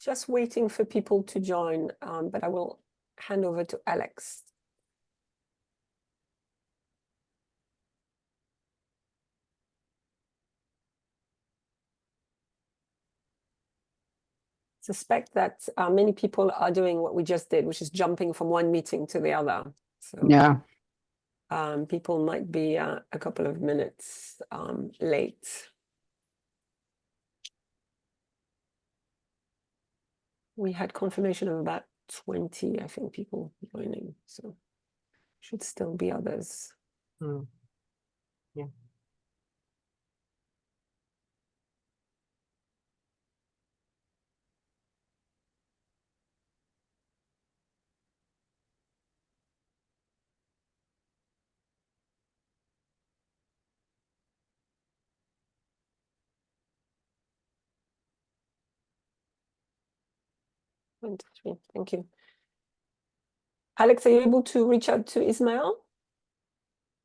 Just waiting for people to join, but I will hand over to Alex. Suspect that many people are doing what we just did, which is jumping from one meeting to the other. So Yeah. People might be a couple of minutes late. We had confirmation of about 20, I think, people joining, so should still be others. Yeah. Thank you. Alex, are you able to reach out to Ismail?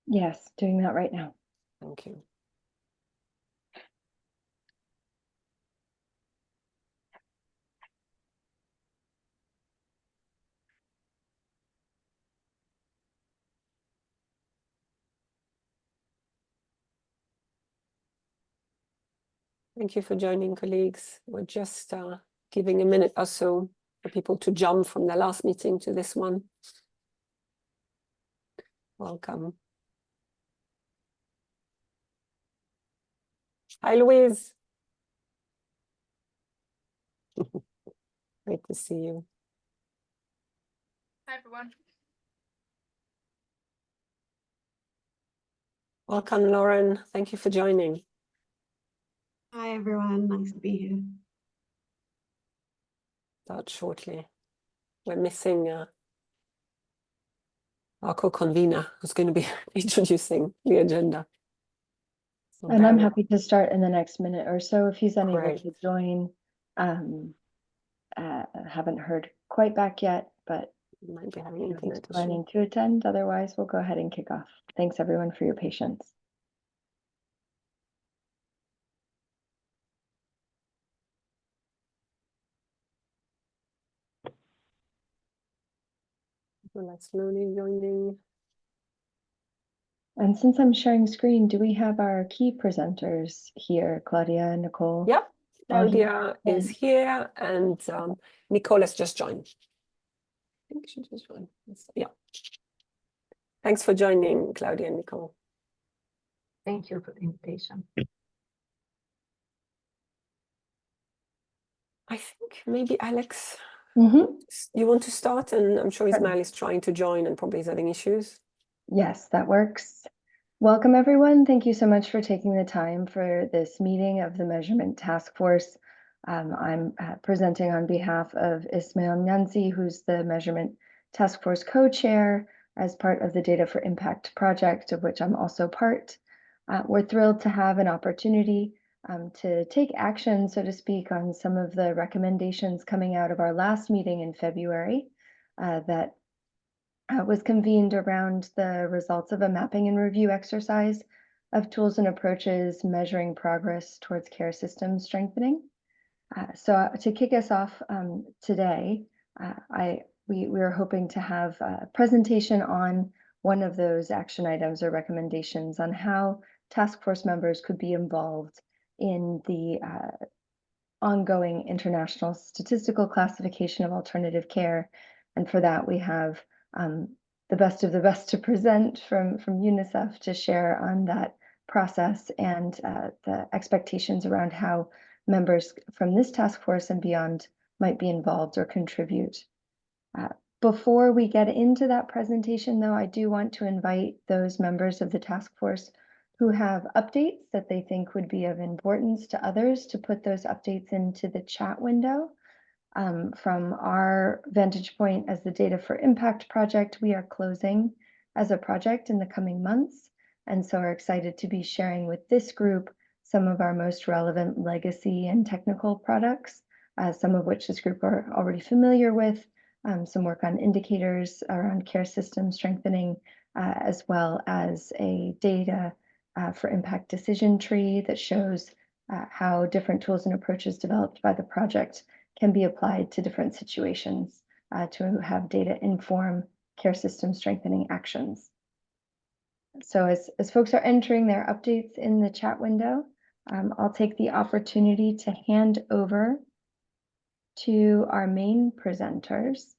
Yes, doing that right now. Thank you. Thank you for joining, colleagues. We're just giving a minute or so for people to jump from the last meeting to this one. Welcome. Hi, Louise. Great to see you. Hi, everyone. Welcome, Lauren. Thank you for joining. Hi, everyone. Nice to be here. Start shortly. We're missing our co-convener who's going to be introducing the agenda. So And I'm happy to start in the next minute or so if he's unable Great. to join. Haven't heard quite back yet, but might be having he's internet issue. planning to attend. Otherwise, we'll go ahead and kick off. Thanks, everyone, for your patience. Well, that's slowly joining. And since I'm sharing screen, do we have our key presenters here, Claudia and Nicole? Yep, on here? Claudia is here and Nicole has just joined. I think she just joined. Yeah. Thanks for joining, Claudia and Nicole. Thank you for the invitation. I think maybe Alex, Mm-hmm. you want to start? And I'm sure Sure. Ismail is trying to join and probably is having issues. Yes, that works. Welcome, everyone. Thank you so much for taking the time for this meeting of the Measurement Task Force. I'm presenting on behalf of Ismail Nyanzi, who's the Measurement Task Force co-chair as part of the Data for Impact project, of which I'm also part. We're thrilled to have an opportunity to take action, so to speak, on some of the recommendations coming out of our last meeting in February that was convened around the results of a mapping and review exercise of tools and approaches measuring progress towards care system strengthening. So to kick us off today, we're hoping to have a presentation on one of those action items or recommendations on how task force members could be involved in the ongoing international statistical classification of alternative care. And for that, we have the best of the best to present from UNICEF to share on that process and the expectations around how members from this task force and beyond might be involved or contribute. Before we get into that presentation, though, I do want to invite those members of the task force who have updates that they think would be of importance to others to put those updates into the chat window. From our vantage point as the Data for Impact project, we are closing as a project in the coming months, and so are excited to be sharing with this group some of our most relevant legacy and technical products, some of which this group are already familiar with, some work on indicators around care system strengthening, as well as a data for impact decision tree that shows how different tools and approaches developed by the project can be applied to different situations to have data inform care system strengthening actions. So as folks are entering their updates in the chat window, I'll take the opportunity to hand over to our main presenters,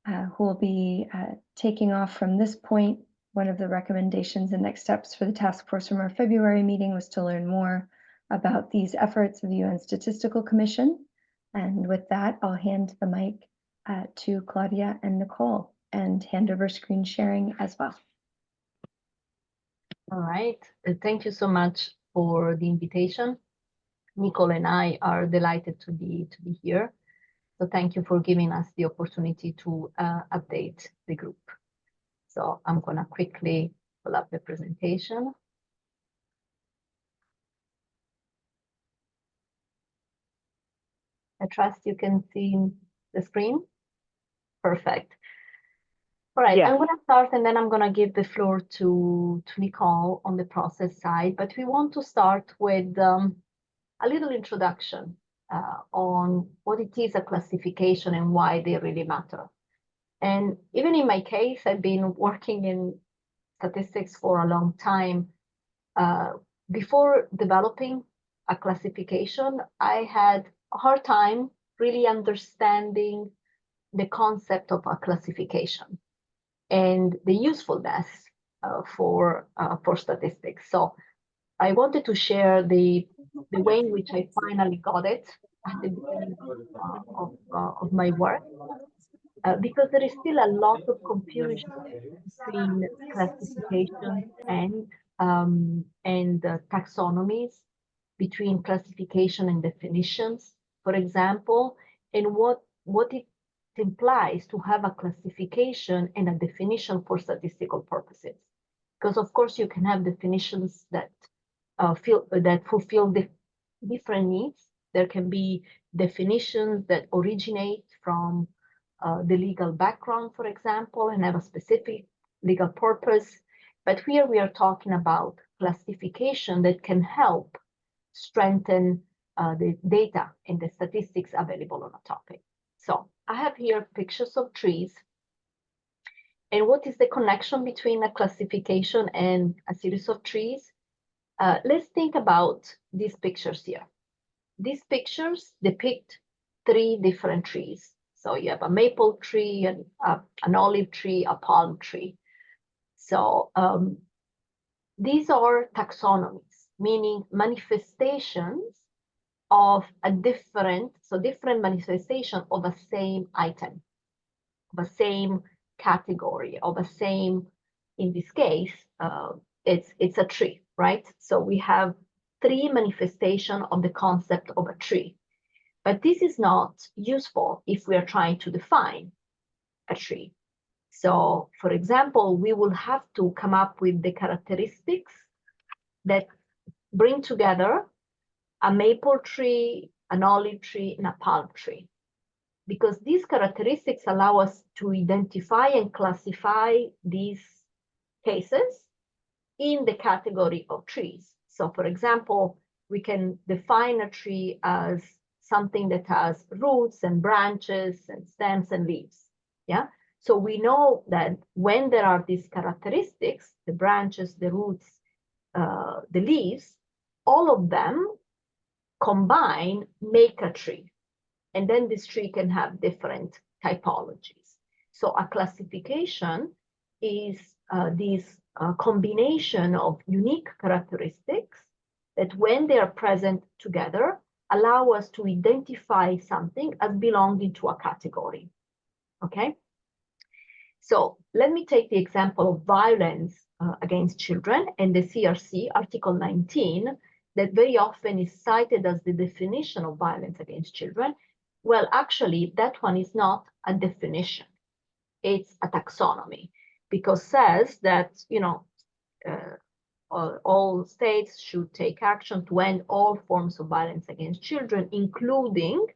who will be taking off from this point. One of the recommendations and next steps for the task force from our February meeting was to learn more about these efforts of the UN Statistical Commission. And with that, I'll hand the mic to Claudia and Nicole and hand over screen sharing as well. All right. Thank you so much for the invitation. Nicole and I are delighted to be here. So thank you for giving us the opportunity to update the group. So I'm going to quickly pull up the presentation. I trust you can see the screen. Perfect. All right, I'm going to start and then I'm going to give the floor to Nicole on the process side. But we want to start with a little introduction on what it is a classification and why they really matter. And even in my case, I've been working in statistics for a long time. Before developing a classification, I had a hard time really understanding the concept of a classification and the usefulness for statistics. So I wanted to share the way in which I finally got it at the beginning of my work, because there is still a lot of confusion between classifications and taxonomies, between classification and definitions, for example, and what it implies to have a classification and a definition for statistical purposes. Because of course you can have definitions that fulfill the different needs. There can be definitions that originate from the legal background, for example, and have a specific legal purpose. But here we are talking about classification that can help strengthen the data and the statistics available on a topic. So I have here pictures of trees. And what is the connection between a classification and a series of trees? Let's think about these pictures here. These pictures depict 3 different trees. So you have a maple tree, an olive tree, a palm tree. So these are taxonomies, meaning manifestations of different manifestation of a same item, of a same category, of a same, in this case, it's a tree, right? So we have 3 manifestations of the concept of a tree. But this is not useful if we are trying to define a tree. So, for example, we will have to come up with the characteristics that bring together a maple tree, an olive tree, and a palm tree. Because these characteristics allow us to identify and classify these cases in the category of trees. So, for example, we can define a tree as something that has roots and branches and stems and leaves. Yeah. So we know that when there are these characteristics, the branches, the roots, the leaves, all of them combine make a tree. And then this tree can have different typologies. So a classification is this combination of unique characteristics that when they are present together, allow us to identify something as belonging to a category, okay? So let me take the example of violence against children and the CRC, Article 19, that very often is cited as the definition of violence against children. Well, actually, that one is not a definition. It's a taxonomy, because says that, you know, all states should take action to end all forms of violence against children, including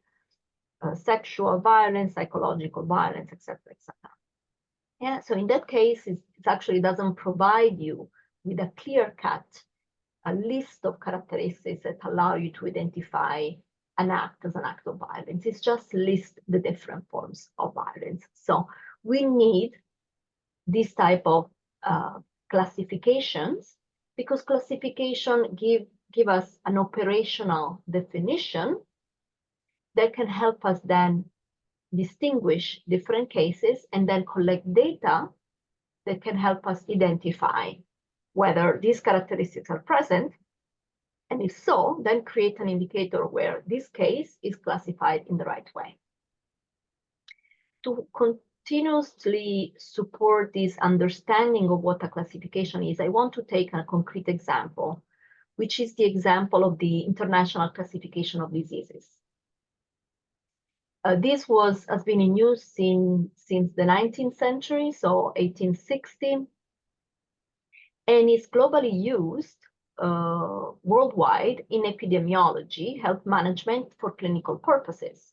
sexual violence, psychological violence, etc., etc. Yeah, so in that case, it actually doesn't provide you with a clear-cut a list of characteristics that allow you to identify an act as an act of violence. It's just list the different forms of violence. So we need this type of classifications, because classification give us an operational definition that can help us then distinguish different cases and then collect data that can help us identify whether these characteristics are present, and if so, then create an indicator where this case is classified in the right way. To continuously support this understanding of what a classification is, I want to take a concrete example, which is the example of the International Classification of Diseases. This has been in use since the 19th century, so 1860, and is globally used worldwide in epidemiology, health management for clinical purposes.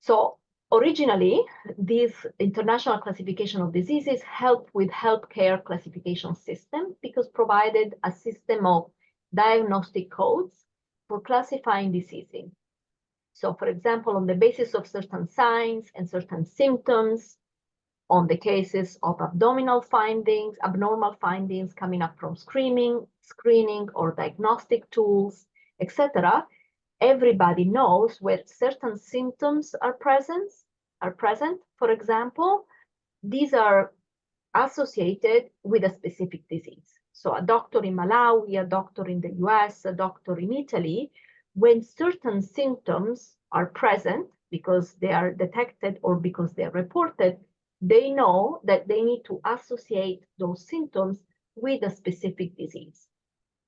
So originally, this International Classification of Diseases helped with healthcare classification system because provided a system of diagnostic codes for classifying diseases. So for example, on the basis of certain signs and certain symptoms, on the cases of abnormal findings coming up from screening or diagnostic tools, etc., everybody knows where certain symptoms are present. For example, these are associated with a specific disease. So a doctor in Malawi, a doctor in the US, a doctor in Italy, when certain symptoms are present because they are detected or because they are reported, they know that they need to associate those symptoms with a specific disease.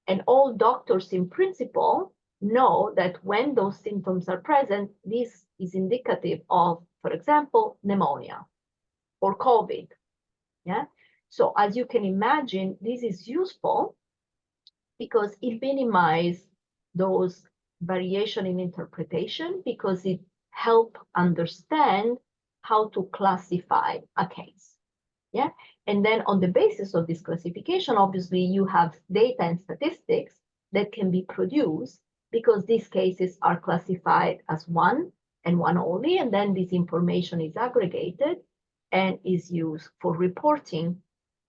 And all doctors in principle know that when those symptoms are present, this is indicative of, for example, pneumonia or COVID. Yeah. So as you can imagine, this is useful because it minimizes those variation in interpretation, because it helps understand how to classify a case. Yeah. And then on the basis of this classification, obviously you have data and statistics that can be produced because these cases are classified as one and one only. And then this information is aggregated and is used for reporting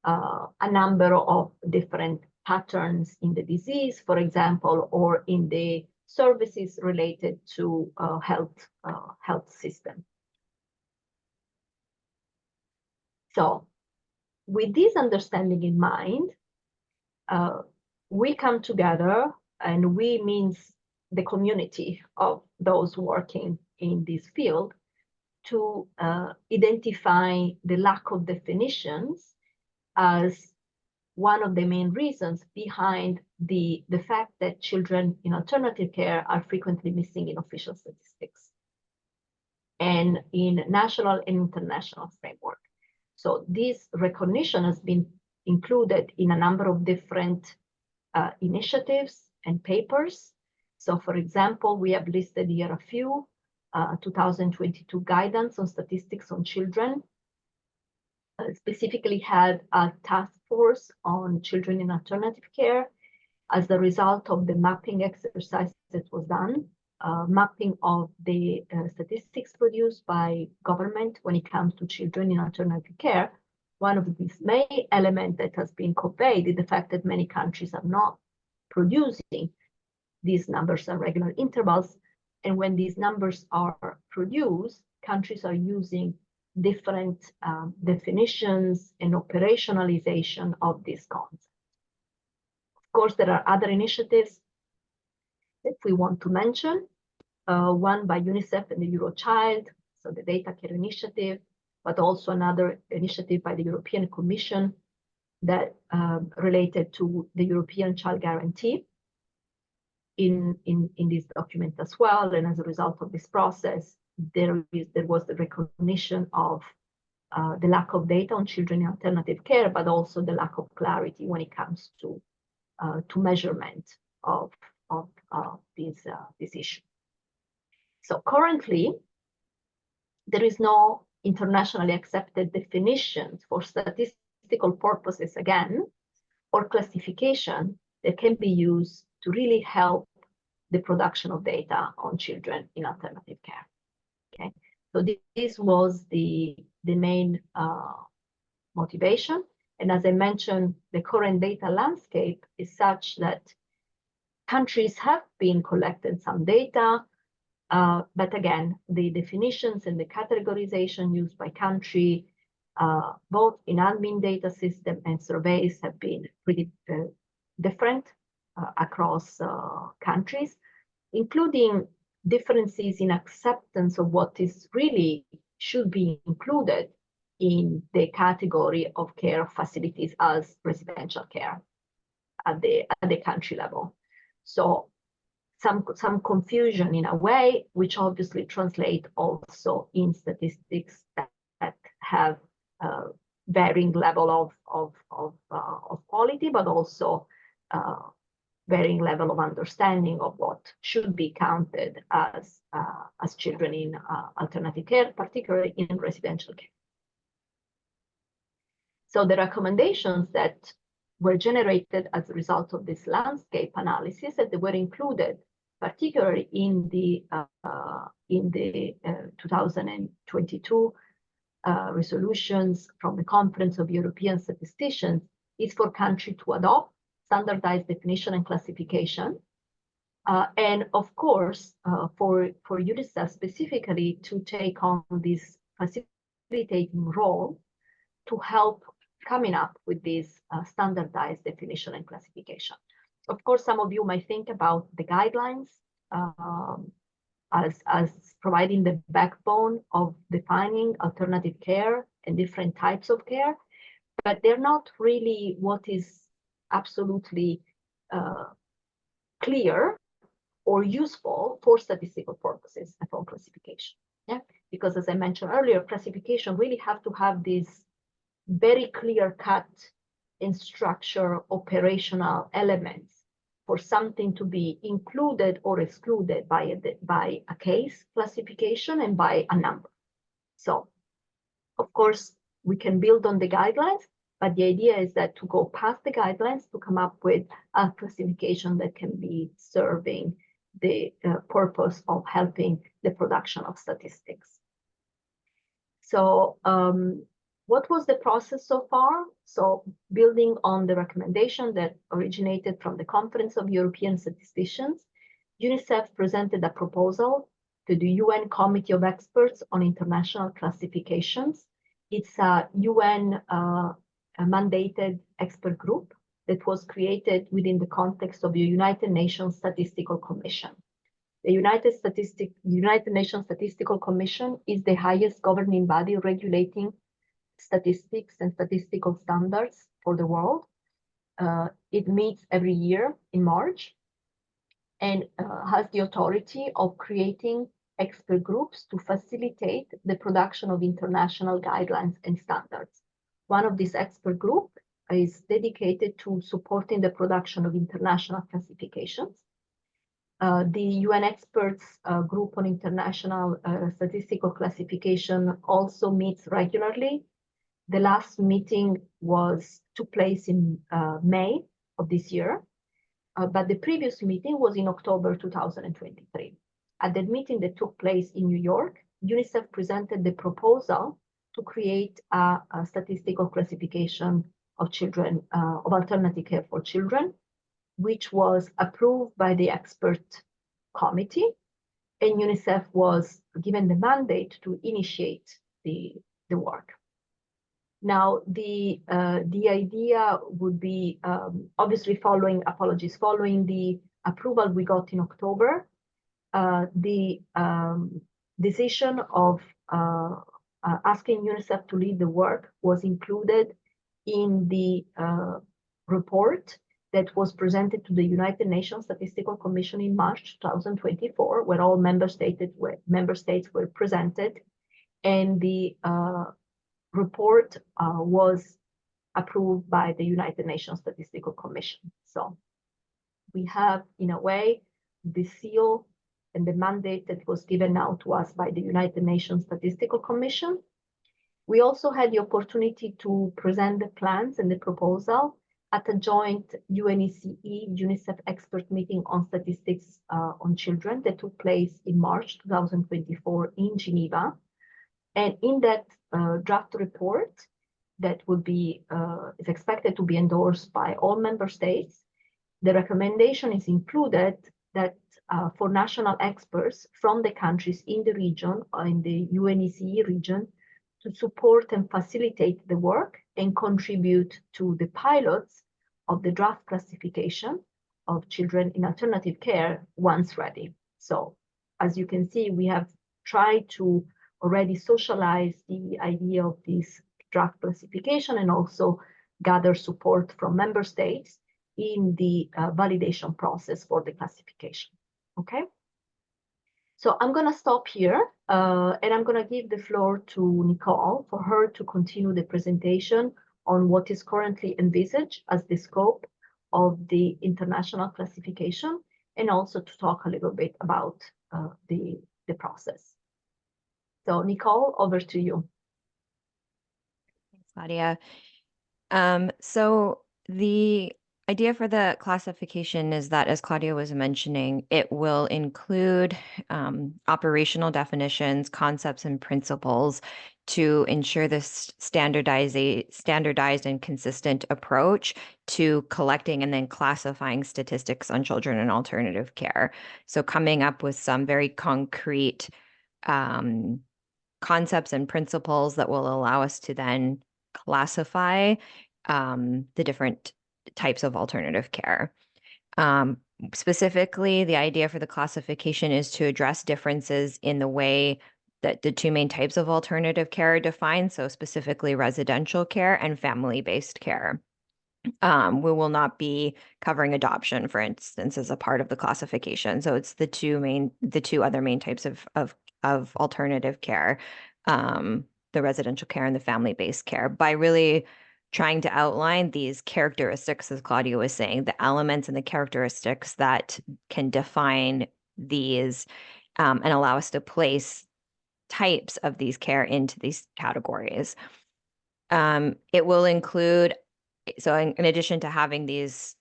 a number of different patterns in the disease, for example, or in the services related to health system. So with this understanding in mind, we come together, and we means the community of those working in this field, to identify the lack of definitions as one of the main reasons behind the fact that children in alternative care are frequently missing in official statistics and in national and international framework. So this recognition has been included in a number of different initiatives and papers. So for example, we have listed here a few, 2022 guidance on statistics on children, specifically had a task force on children in alternative care as a result of the mapping exercise that was done, mapping of the statistics produced by government when it comes to children in alternative care. One of these main elements that has been conveyed is the fact that many countries are not producing these numbers at regular intervals. And when these numbers are produced, countries are using different definitions and operationalization of this concept. Of course, there are other initiatives that we want to mention, one by UNICEF and the Eurochild, so the Data Care Initiative, but also another initiative by the European Commission that related to the European Child Guarantee in this document as well. And as a result of this process, there was the recognition of the lack of data on children in alternative care, but also the lack of clarity when it comes to measurement of this issue. So currently, there is no internationally accepted definition for statistical purposes, again, or classification that can be used to really help the production of data on children in alternative care. Okay, so this was the main motivation. And as I mentioned, the current data landscape is such that countries have been collecting some data, but again, the definitions and the categorization used by country, both in admin data system and surveys, have been pretty different across countries, including differences in acceptance of what is really should be included in the category of care facilities as residential care at the country level. So some confusion in a way, which obviously translate also in statistics that have varying level of quality, but also varying level of understanding of what should be counted as children in alternative care, particularly in residential care. So the recommendations that were generated as a result of this landscape analysis, that they were included, particularly in the 2022 resolutions from the Conference of European Statisticians, is for country to adopt standardized definition and classification, and of course for UNICEF specifically to take on this facilitating role to help coming up with this standardized definition and classification. Of course, some of you might think about the guidelines as providing the backbone of defining alternative care and different types of care, but they're not really what is absolutely clear or useful for statistical purposes and for classification. Yeah, because as I mentioned earlier, classification really have to have this very clear-cut in structure operational elements for something to be included or excluded by a case classification and by a number. So, of course, we can build on the guidelines, but the idea is that to go past the guidelines to come up with a classification that can be serving the purpose of helping the production of statistics. So what was the process so far? So building on the recommendation that originated from the Conference of European Statisticians, UNICEF presented a proposal to the UN Committee of Experts on International Classifications. It's a UN mandated expert group that was created within the context of the United Nations Statistical Commission. The United Nations Statistical Commission is the highest governing body regulating statistics and statistical standards for the world. It meets every year in March and has the authority of creating expert groups to facilitate the production of international guidelines and standards. One of these expert groups is dedicated to supporting the production of international classifications. The UN Experts Group on International Statistical Classification also meets regularly. The last meeting took place in May of this year, but the previous meeting was in October 2023. At the meeting that took place in New York, UNICEF presented the proposal to create a statistical classification of children, of alternative care for children, which was approved by the expert committee, and UNICEF was given the mandate to initiate the work. Now, the idea would be obviously following the approval we got in October, the decision of asking UNICEF to lead the work was included in the report that was presented to the United Nations Statistical Commission in March 2024, where all member states were presented, and the report was approved by the United Nations Statistical Commission. So we have, in a way, the seal and the mandate that was given now to us by the United Nations Statistical Commission. We also had the opportunity to present the plans and the proposal at a joint UNECE-UNICEF expert meeting on statistics on children that took place in March 2024 in Geneva. And in that draft report that would be is expected to be endorsed by all member states, the recommendation is included that for national experts from the countries in the region, or in the UNECE region, to support and facilitate the work and contribute to the pilots of the draft classification of children in alternative care once ready. So as you can see, we have tried to already socialize the idea of this draft classification and also gather support from member states in the validation process for the classification, okay? So I'm gonna stop here and I'm gonna give the floor to Nicole for her to continue the presentation on what is currently envisaged as the scope of the international classification, and also to talk a little bit about the process. So Nicole, over to you. Thanks, Claudia. So the idea for the classification is that, as Claudia was mentioning, it will include operational definitions, concepts, and principles to ensure this standardized and consistent approach to collecting and then classifying statistics on children in alternative care. So coming up with some very concrete concepts and principles that will allow us to then classify the different types of alternative care. Specifically, the idea for the classification is to address differences in the way that the two main types of alternative care are defined, so specifically residential care and family-based care. We will not be covering adoption, for instance, as a part of the classification. So it's the two other main types of alternative care, the residential care and the family-based care, by really trying to outline these characteristics, as Claudia was saying, the elements and the characteristics that can define these and allow us to place types of these care into these categories. It will include, so in addition to having these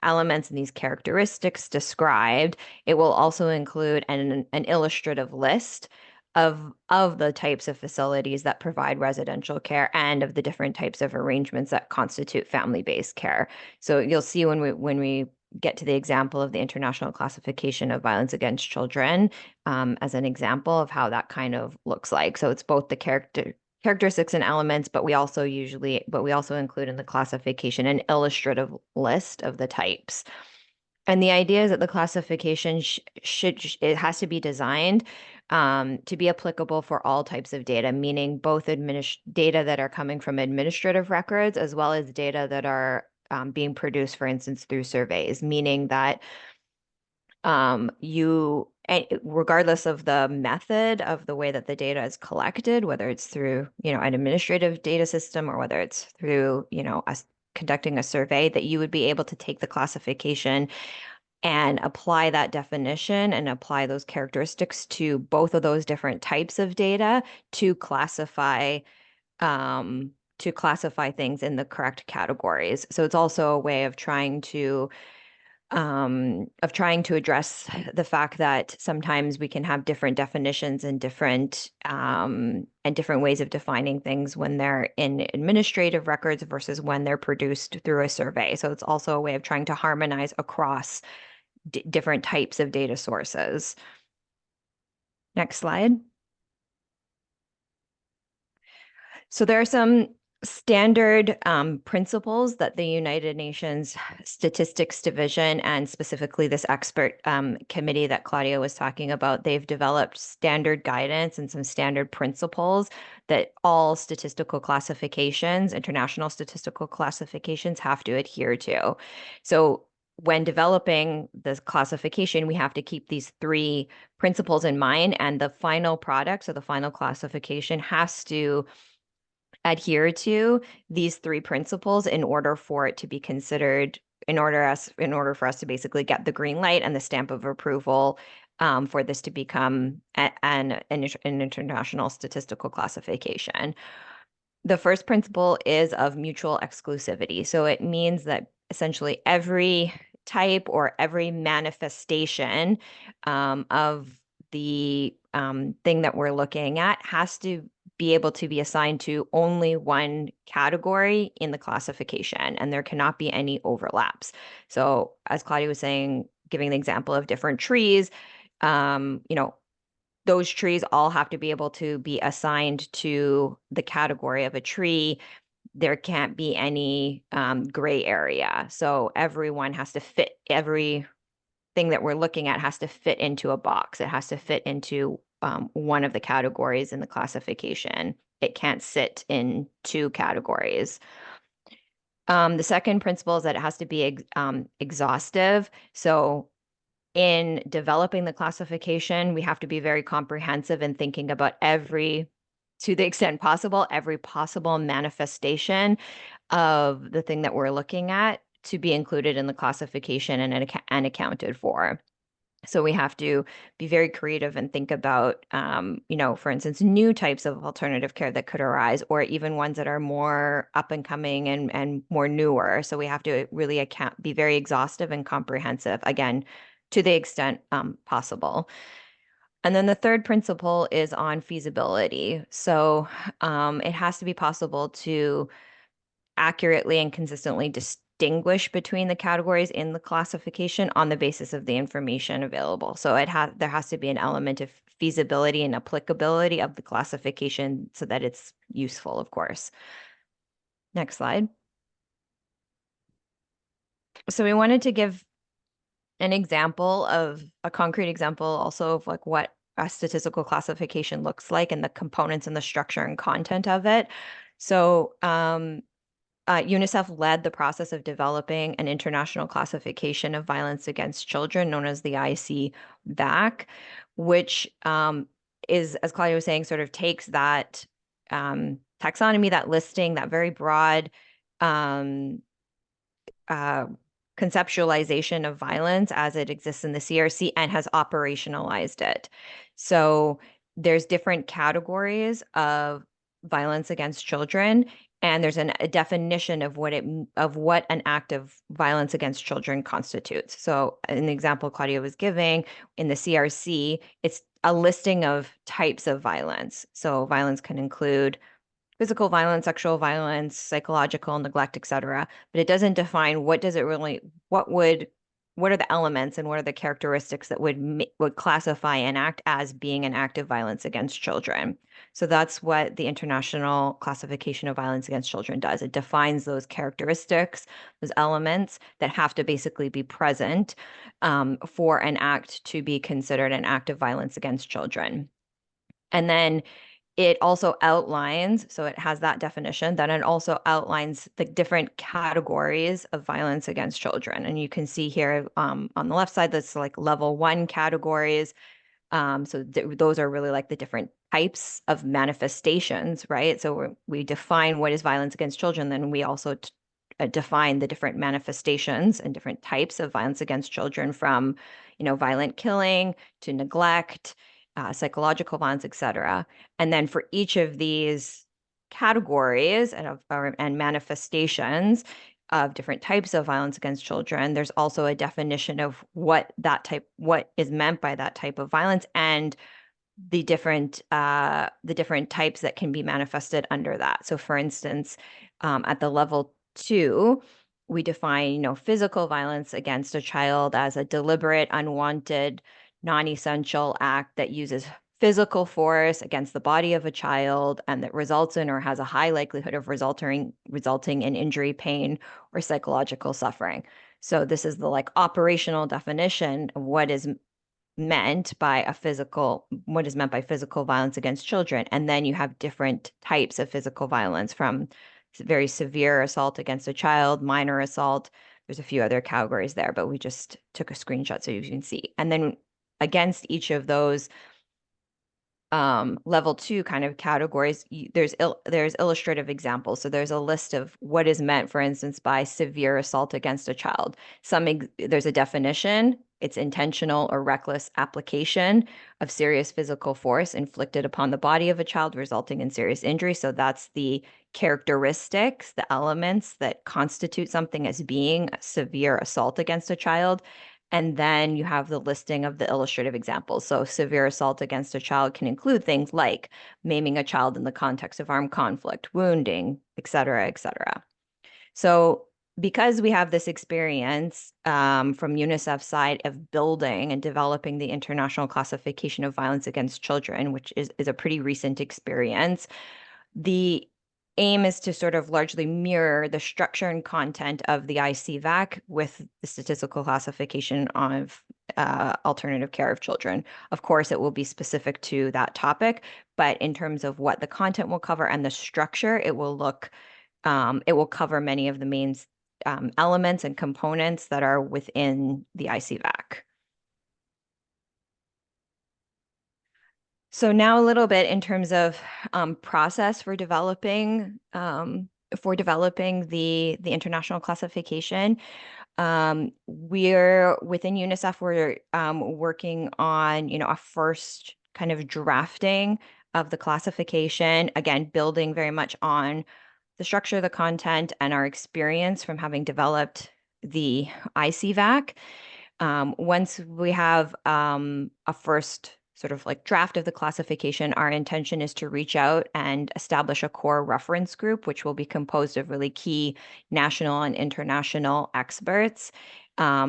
elements and these characteristics described, it will also include an illustrative list of the types of facilities that provide residential care and of the different types of arrangements that constitute family-based care. So you'll see when we get to the example of the International Classification of Violence Against Children as an example of how that kind of looks like. So it's both the characteristics and elements, but we also include in the classification an illustrative list of the types. And the idea is that the classification it has to be designed to be applicable for all types of data, meaning both data that are coming from administrative records as well as data that are being produced, for instance, through surveys, meaning that regardless of the method of the way that the data is collected, whether it's through, an administrative data system or whether it's through, conducting a survey, that you would be able to take the classification and apply that definition and apply those characteristics to both of those different types of data to classify things in the correct categories. So it's also a way of trying to address the fact that sometimes we can have different definitions and different ways of defining things when they're in administrative records versus when they're produced through a survey. So it's also a way of trying to harmonize across different types of data sources. Next slide. So there are some standard principles that the United Nations Statistics Division, and specifically this expert committee that Claudia was talking about, they've developed standard guidance and some standard principles that all statistical classifications, international statistical classifications, have to adhere to. So when developing this classification, we have to keep these three principles in mind, and the final product, so the final classification, has to adhere to these three principles in order for it to be considered, in order for us to basically get the green light and the stamp of approval for this to become an international statistical classification. The first principle is of mutual exclusivity. So it means that essentially every type or every manifestation of the thing that we're looking at has to be able to be assigned to only one category in the classification, and there cannot be any overlaps. So as Claudia was saying, giving the example of different trees, those trees all have to be able to be assigned to the category of a tree. There can't be any gray area. So everyone has to fit, everything that we're looking at has to fit into a box. It has to fit into one of the categories in the classification. It can't sit in two categories. The second principle is that it has to be exhaustive. So in developing the classification, we have to be very comprehensive in thinking about to the extent possible, every possible manifestation of the thing that we're looking at to be included in the classification and accounted for. So we have to be very creative and think about, for instance, new types of alternative care that could arise, or even ones that are more up and coming and more newer. So we have to really be very exhaustive and comprehensive, again, to the extent possible. And then the third principle is on feasibility. So it has to be possible to accurately and consistently distinguish between the categories in the classification on the basis of the information available. So there has to be an element of feasibility and applicability of the classification so that it's useful, of course. Next slide. So we wanted to give an example of a concrete example also of like what a statistical classification looks like and the components and the structure and content of it. So UNICEF led the process of developing an international classification of violence against children known as the ICVAC, which is, as Claudia was saying, sort of takes that taxonomy, that listing, that very broad conceptualization of violence as it exists in the CRC and has operationalized it. So there's different categories of violence against children, and there's a definition of what an act of violence against children constitutes. So in the example Claudia was giving, in the CRC, it's a listing of types of violence. So violence can include physical violence, sexual violence, psychological neglect, etc. But it doesn't define what are the elements and what are the characteristics that would classify an act as being an act of violence against children. So that's what the International Classification of Violence Against Children does. It defines those characteristics, those elements that have to basically be present for an act to be considered an act of violence against children. And then it also outlines, so it has that definition, then it also outlines the different categories of violence against children. And you can see here on the left side, that's like level 1 categories. So those are really like the different types of manifestations, right? So we define what is violence against children, then we also define the different manifestations and different types of violence against children, from, violent killing to neglect, psychological violence, etc. And then for each of these categories and manifestations of different types of violence against children, there's also a definition of what is meant by that type of violence, and the different types that can be manifested under that. So for instance, at the level 2, we define, physical violence against a child as a deliberate, unwanted, non-essential act that uses physical force against the body of a child and that results in or has a high likelihood of resulting in injury, pain, or psychological suffering. So this is the operational definition of what is meant by physical violence against children. And then you have different types of physical violence, from very severe assault against a child, minor assault. There's a few other categories there, but we just took a screenshot so you can see. And then against each of those level 2 kind of categories, there's illustrative examples. So there's a list of what is meant, for instance, by severe assault against a child. There's a definition It's intentional or reckless application of serious physical force inflicted upon the body of a child resulting in serious injury. So that's the characteristics, the elements that constitute something as being a severe assault against a child. And then you have the listing of the illustrative examples. So severe assault against a child can include things like maiming a child in the context of armed conflict, wounding, et cetera, et cetera. So because we have this experience from UNICEF's side of building and developing the International Classification of Violence Against Children, which is a pretty recent experience, the aim is to sort of largely mirror the structure and content of the ICVAC with the statistical classification of alternative care of children. Of course, it will be specific to that topic, but in terms of what the content will cover and the structure, it will cover many of the main elements and components that are within the ICVAC. So now a little bit in terms of process for developing the international classification. We're within UNICEF, we're working on a first kind of drafting of the classification, again building very much on the structure, the content, and our experience from having developed the ICVAC. Once we have a first sort of like draft of the classification, our intention is to reach out and establish a core reference group, which will be composed of really key national and international experts,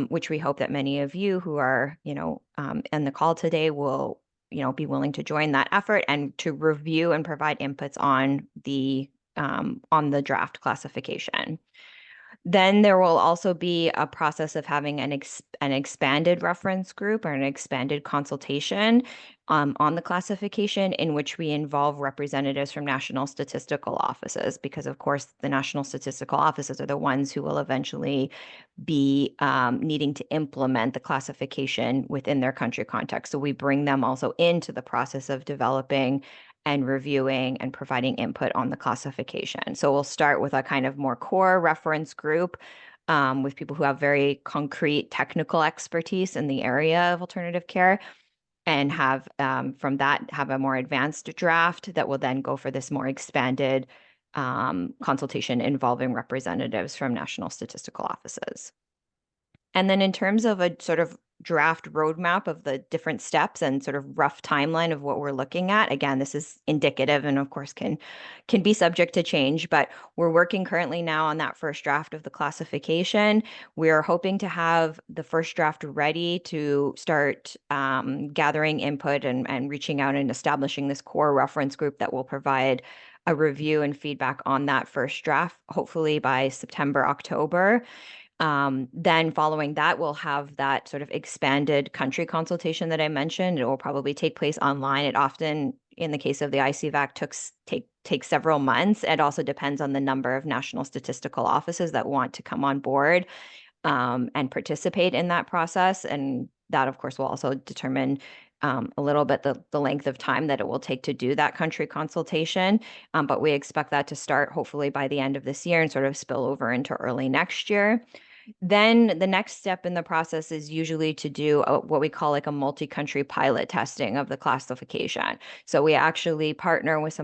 which we hope that many of you who are, in the call today will, be willing to join that effort and to review and provide inputs on the draft classification. Then there will also be a process of having an expanded reference group or an expanded consultation on the classification, in which we involve representatives from national statistical offices, because of course the national statistical offices are the ones who will eventually be needing to implement the classification within their country context. So we bring them also into the process of developing and reviewing and providing input on the classification. So we'll start with a kind of more core reference group with people who have very concrete technical expertise in the area of alternative care, and have from that have a more advanced draft that will then go for this more expanded consultation involving representatives from national statistical offices. And then in terms of a sort of draft roadmap of the different steps and sort of rough timeline of what we're looking at, again, this is indicative and of course can be subject to change, but we're working currently now on that first draft of the classification. We're hoping to have the first draft ready to start gathering input and reaching out and establishing this core reference group that will provide a review and feedback on that first draft, hopefully by September, October. Then following that, we'll have that sort of expanded country consultation that I mentioned. It will probably take place online. It often, in the case of the ICVAC, takes several months. It also depends on the number of national statistical offices that want to come on board and participate in that process. And that, of course, will also determine a little bit the length of time that it will take to do that country consultation. But we expect that to start hopefully by the end of this year and sort of spill over into early next year. Then the next step in the process is usually to do what we call like a multi-country pilot testing of the classification. So we actually partner with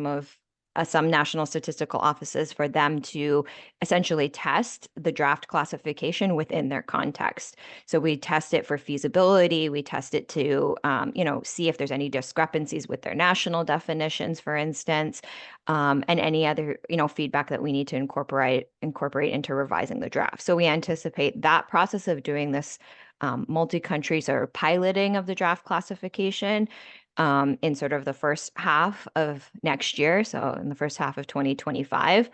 some national statistical offices for them to essentially test the draft classification within their context. So we test it for feasibility. We test it to, see if there's any discrepancies with their national definitions, for instance, and any other, feedback that we need to incorporate into revising the draft. So we anticipate that process of doing this multi-country sort of piloting of the draft classification in sort of the first half of next year, so in the first half of 2025.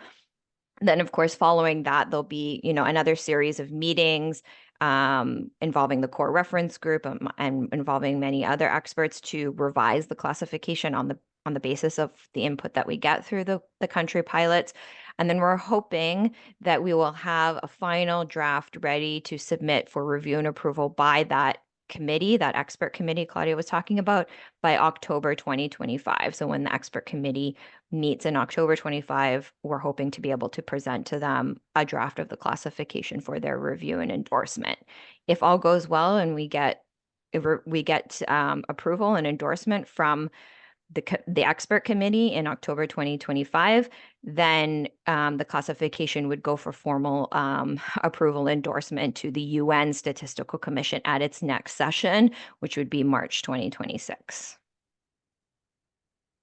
Then, of course, following that, there'll be, another series of meetings involving the core reference group and involving many other experts to revise the classification on the basis of the input that we get through the country pilots. And then we're hoping that we will have a final draft ready to submit for review and approval by that committee, that expert committee Claudia was talking about, by October 2025. So when the expert committee meets in October 25, we're hoping to be able to present to them a draft of the classification for their review and endorsement. If all goes well and we get approval and endorsement from the expert committee in October 2025, then the classification would go for formal approval endorsement to the UN Statistical Commission at its next session, which would be March 2026.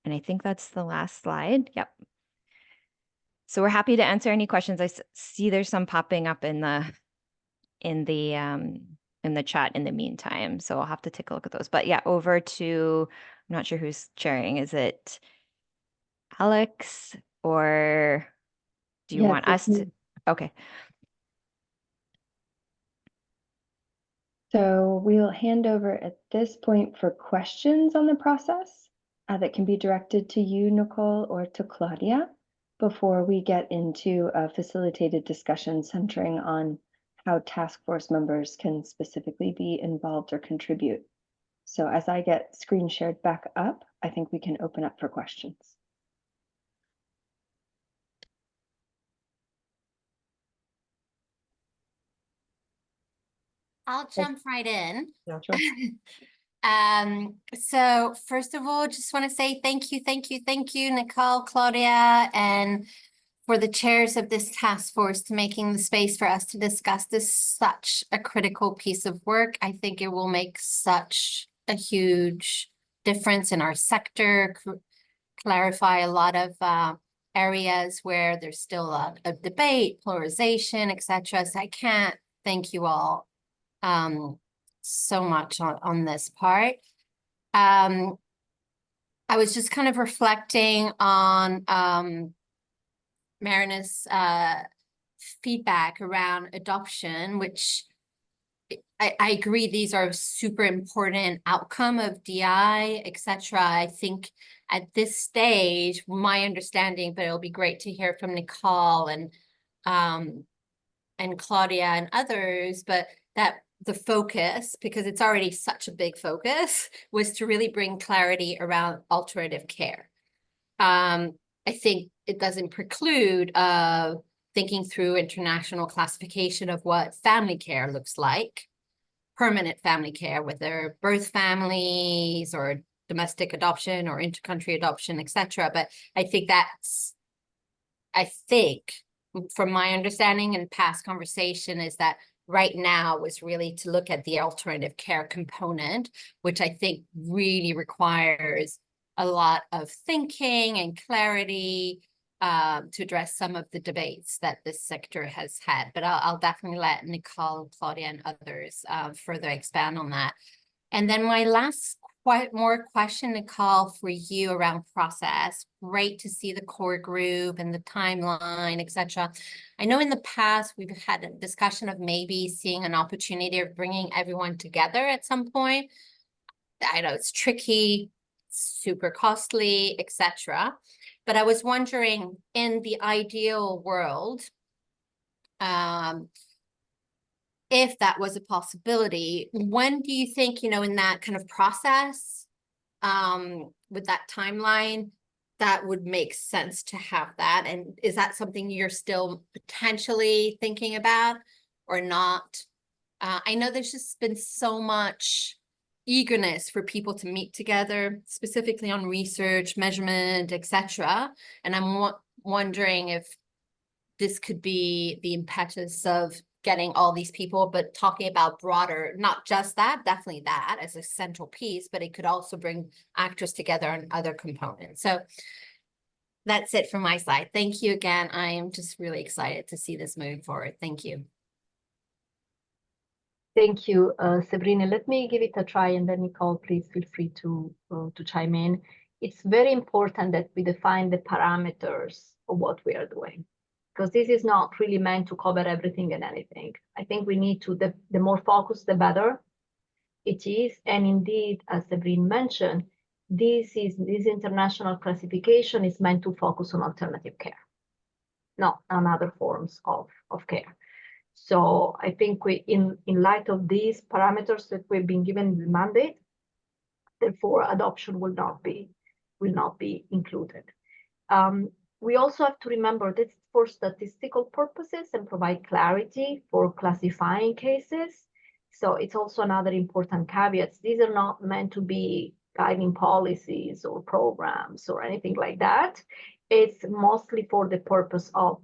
And I think that's the last slide. Yep. So we're happy to answer any questions. I see there's some popping up in the chat in the meantime. So I'll have to take a look at those. But yeah, over to, I'm not sure who's sharing. Is it Alex or do you Yes, want us it's to? me. Okay. So we'll hand over at this point for questions on the process that can be directed to you, Nicole, or to Claudia before we get into a facilitated discussion centering on how task force members can specifically be involved or contribute. So as I get screen shared back up, I think we can open up for questions. I'll jump right in. Yeah, sure. So first of all, just want to say thank you, Nicole, Claudia, and for the chairs of this task force to making the space for us to discuss this such a critical piece of work. I think it will make such a huge difference in our sector, clarify a lot of areas where there's still a lot of debate, polarization, etc. So I can't thank you all so much on this part. I was just kind of reflecting on Marina's feedback around adoption, which I agree these are super important outcome of DI, etc. I think at this stage, my understanding, but it'll be great to hear from Nicole and Claudia and others, but that the focus, because it's already such a big focus, was to really bring clarity around alternative care. I think it doesn't preclude thinking through international classification of what family care looks like, permanent family care, whether birth families or domestic adoption or intercountry adoption, etc. But I think from my understanding and past conversation is that right now was really to look at the alternative care component, which I think really requires a lot of thinking and clarity to address some of the debates that this sector has had. But I'll definitely let Nicole, Claudia, and others further expand on that. And then my last question, Nicole, for you around process. Great to see the core group and the timeline, etc. I know in the past we've had a discussion of maybe seeing an opportunity of bringing everyone together at some point. I know it's tricky, super costly, etc. But I was wondering, in the ideal world, if that was a possibility, when do you think, in that kind of process, with that timeline, that would make sense to have that? And is that something you're still potentially thinking about or not? I know there's just been so much eagerness for people to meet together, specifically on research, measurement, etc. And I'm wondering if this could be the impetus of getting all these people, but talking about broader, not just that, definitely that as a central piece, but it could also bring actors together on other components. So that's it from my side. Thank you again. I am just really excited to see this moving forward. Thank you. Thank you, Sabrina. Let me give it a try, and then Nicole, please feel free to chime in. It's very important that we define the parameters of what we are doing, because this is not really meant to cover everything and anything. I think we need to, the more focused, the better it is. And indeed, as Sabrina mentioned, this international classification is meant to focus on alternative care, not on other forms of care. So I think in light of these parameters that we've been given the mandate, therefore adoption will not be included. We also have to remember that for statistical purposes and provide clarity for classifying cases. So it's also another important caveat. These are not meant to be guiding policies or programs or anything like that. It's mostly for the purpose of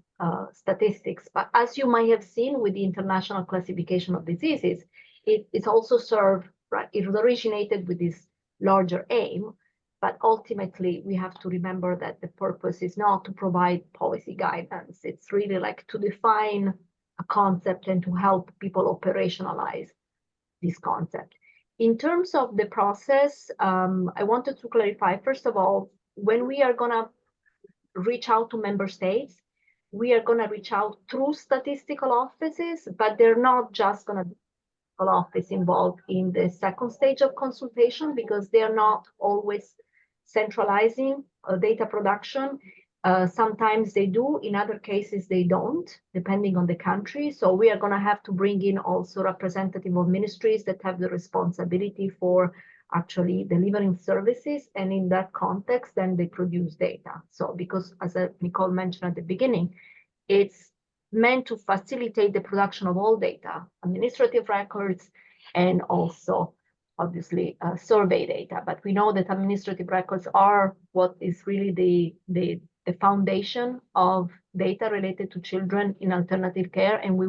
statistics. But as you might have seen with the International Classification of Diseases, it's also served, right? It originated with this larger aim, but ultimately we have to remember that the purpose is not to provide policy guidance. It's really like to define a concept and to help people operationalize this concept. In terms of the process, I wanted to clarify, first of all, when we are gonna reach out to member states, we are gonna reach out through statistical offices, but they're not just gonna be office involved in the second stage of consultation because they are not always centralizing data production. Sometimes they do, in other cases they don't, depending on the country. So we are going to have to bring in also representative of ministries that have the responsibility for actually delivering services, and in that context then they produce data. So because as Nicole mentioned at the beginning, it's meant to facilitate the production of all data, administrative records, and also obviously survey data. But we know that administrative records are what is really the foundation of data related to children in alternative care, and we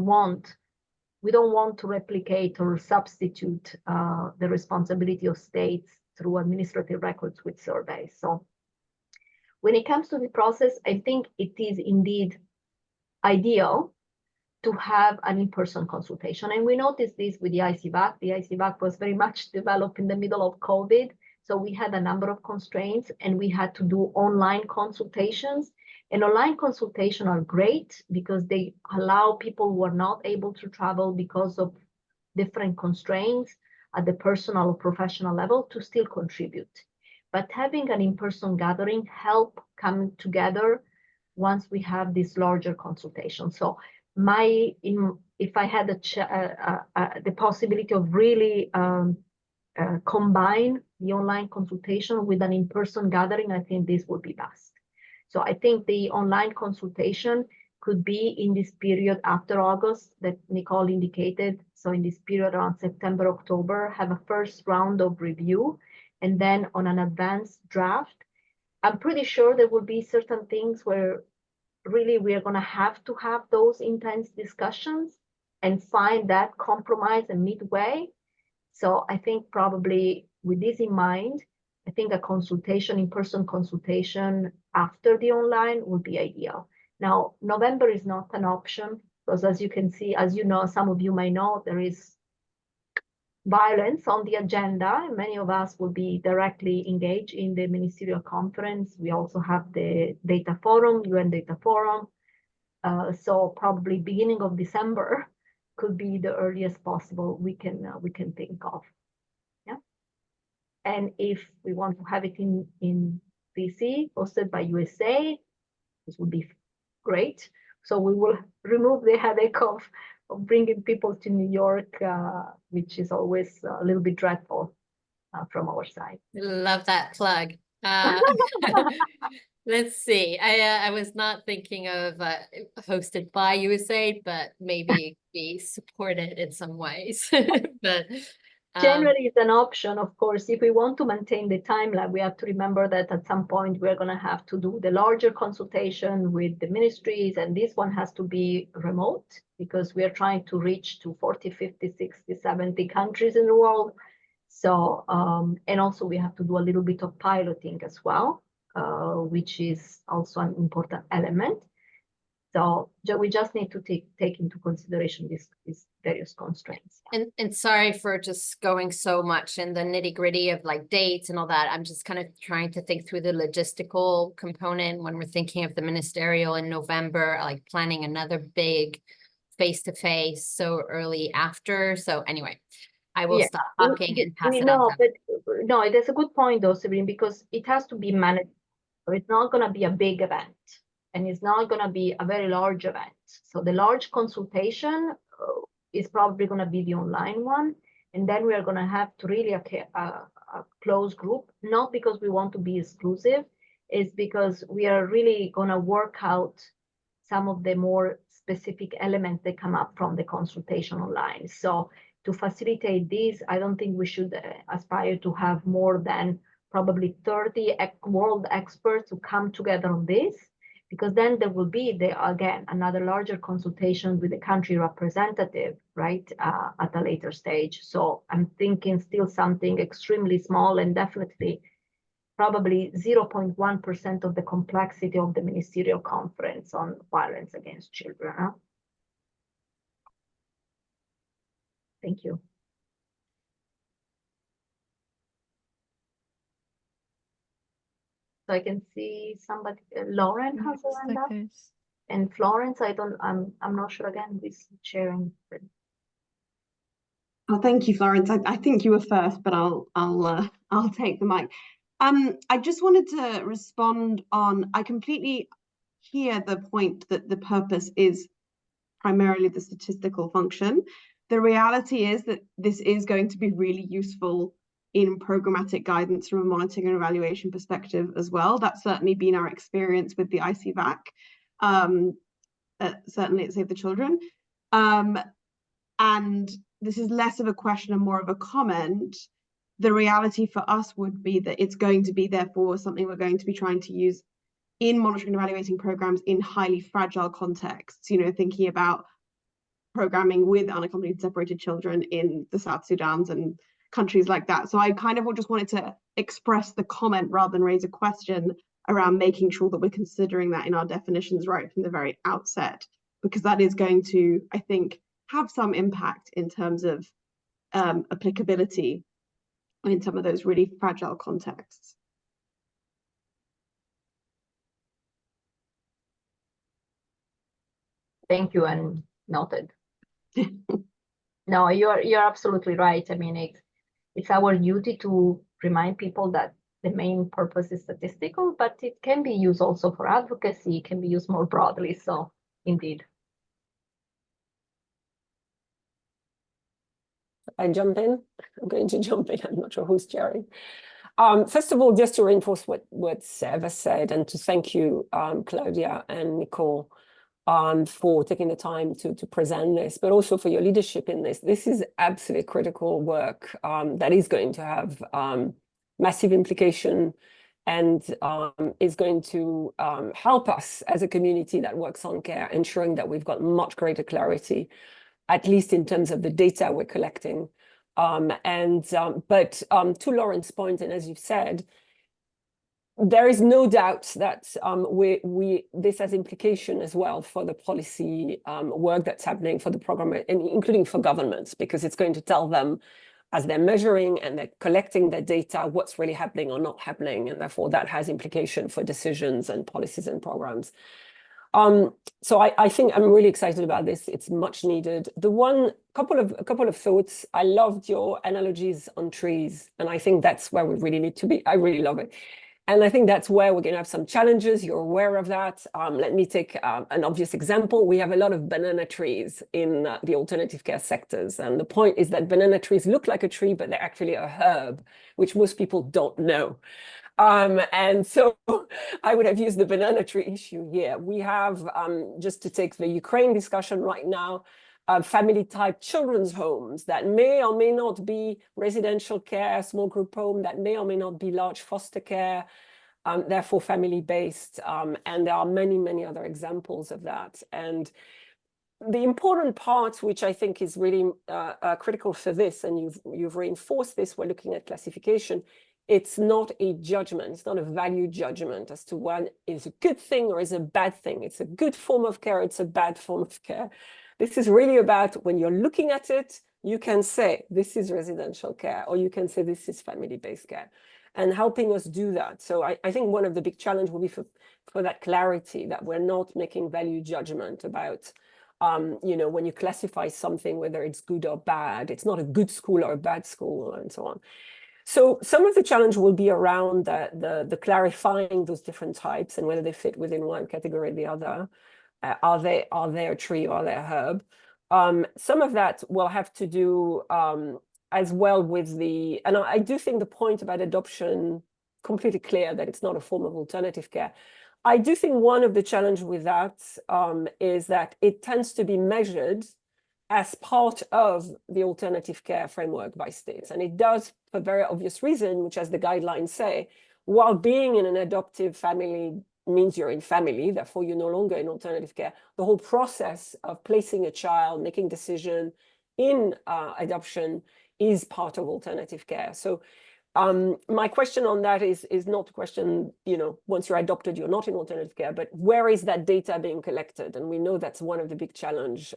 don't want to replicate or substitute the responsibility of states through administrative records with surveys. So when it comes to the process, I think it is indeed ideal to have an in-person consultation. And we noticed this with the ICVAC. The ICVAC was very much developed in the middle of COVID. So we had a number of constraints and we had to do online consultations. And online consultations are great because they allow people who are not able to travel because of different constraints at the personal or professional level to still contribute. But having an in-person gathering help come together once we have this larger consultation. So if I had the possibility of really combine the online consultation with an in-person gathering, I think this would be best. So I think the online consultation could be in this period after August that Nicole indicated. So in this period around September, October, have a first round of review, and then on an advanced draft, I'm pretty sure there will be certain things where really we are going to have those intense discussions and find that compromise and midway. So I think probably with this in mind, I think a consultation, in-person consultation after the online would be ideal. Now, November is not an option because as you can see, as you know, some of you may know, there is violence on the agenda. Many of us will be directly engaged in the ministerial conference. We also have the data forum, UN data forum. So probably beginning of December could be the earliest possible we can think of. Yeah. And if we want to have it in DC, hosted by USA, this would be great. So we will remove the headache of bringing people to New York, which is always a little bit dreadful from our side. Love that plug. Let's see. I was not thinking of hosted by USAID, but maybe be supported in some ways. But generally, it's an option, of course. If we want to maintain the timeline, we have to remember that at some point we're going to have to do the larger consultation with the ministries, and this one has to be remote because we are trying to reach to 40, 50, 60, 70 countries in the world. So, and also we have to do a little bit of piloting as well, which is also an important element. So we just need to take into consideration these various constraints. And sorry for just going so much in the nitty-gritty of like dates and all that. I'm just kind of trying to think through the logistical component when we're thinking of the ministerial in November, like planning another big face-to-face so early after. So anyway, I will stop talking and pass it on. No, that's a good point though, Sabrina, because it has to be managed. So it's not going to be a big event. And it's not going to be a very large event. So the large consultation is probably going to be the online one. And then we are going to have to really a close group, not because we want to be exclusive, is because we are really going to work out some of the more specific elements that come up from the consultation online. So to facilitate this, I don't think we should aspire to have more than probably 30 world experts to come together on this, because then there will be, again, another larger consultation with the country representative, right, at a later stage. So I'm thinking still something extremely small and definitely probably 0.1% of the complexity of the ministerial conference on violence against children. Huh? Thank you. So I can see somebody, Lauren has a hand up, and Florence, I'm not sure again, who's sharing. Oh, thank you, Florence. I think you were first, but I'll take the mic. I just wanted to respond on, I completely hear the point that the purpose is primarily the statistical function. The reality is that this is going to be really useful in programmatic guidance from a monitoring and evaluation perspective as well. That's certainly been our experience with the ICVAC, certainly at Save the Children. And this is less of a question and more of a comment. The reality for us would be that it's going to be, therefore, something we're going to be trying to use in monitoring and evaluating programs in highly fragile contexts, you know, thinking about programming with unaccompanied separated children in the South Sudans and countries like that. So I kind of just wanted to express the comment rather than raise a question around making sure that we're considering that in our definitions right from the very outset, because that is going to, I think, have some impact in terms of applicability in some of those really fragile contexts. Thank you, and noted. No, you're absolutely right. I mean, it's our duty to remind people that the main purpose is statistical, but it can be used also for advocacy, it can be used more broadly. So indeed. I jump in? I'm going to jump in. I'm not sure who's chairing. First of all, just to reinforce what Seva said, and to thank you, Claudia and Nicole, for taking the time to present this, but also for your leadership in this. This is absolutely critical work that is going to have massive implication and is going to help us as a community that works on care, ensuring that we've got much greater clarity, at least in terms of the data we're collecting. But to Lauren's point, and as you've said, there is no doubt that this has implication as well for the policy work that's happening for the program, and including for governments, because it's going to tell them as they're measuring and they're collecting their data, what's really happening or not happening. And therefore that has implication for decisions and policies and programs. So I think I'm really excited about this. It's much needed. Couple of thoughts. I loved your analogies on trees, and I think that's where we really need to be. I really love it. And I think that's where we're going to have some challenges. You're aware of that. Let me take an obvious example. We have a lot of banana trees in the alternative care sectors. And the point is that banana trees look like a tree, but they're actually a herb, which most people don't know. And so I would have used the banana tree issue here. We have, just to take the Ukraine discussion right now, family type children's homes that may or may not be residential care, small group home, that may or may not be large foster care, therefore family based. And there are many, many other examples of that. And the important part, which I think is really critical for this, and you've reinforced this, we're looking at classification. It's not a judgment. It's not a value judgment as to what is a good thing or is a bad thing. It's a good form of care. It's a bad form of care. This is really about when you're looking at it, you can say this is residential care, or you can say this is family-based care, and helping us do that. So I think one of the big challenges will be for that clarity, that we're not making value judgment about, you know, when you classify something, whether it's good or bad. It's not a good school or a bad school, and so on. So some of the challenge will be around the clarifying those different types and whether they fit within one category or the other. Are they a tree or are they a herb? Some of that will have to do as well with and I do think the point about adoption, completely clear that it's not a form of alternative care. I do think one of the challenge with that is that it tends to be measured as part of the alternative care framework by states. And it does for very obvious reason, which as the guidelines say, while being in an adoptive family means you're in family, therefore you're no longer in alternative care, the whole process of placing a child, making decision in adoption is part of alternative care. So my question on that is not a question, once you're adopted, you're not in alternative care, but where is that data being collected? And we know that's one of the big challenge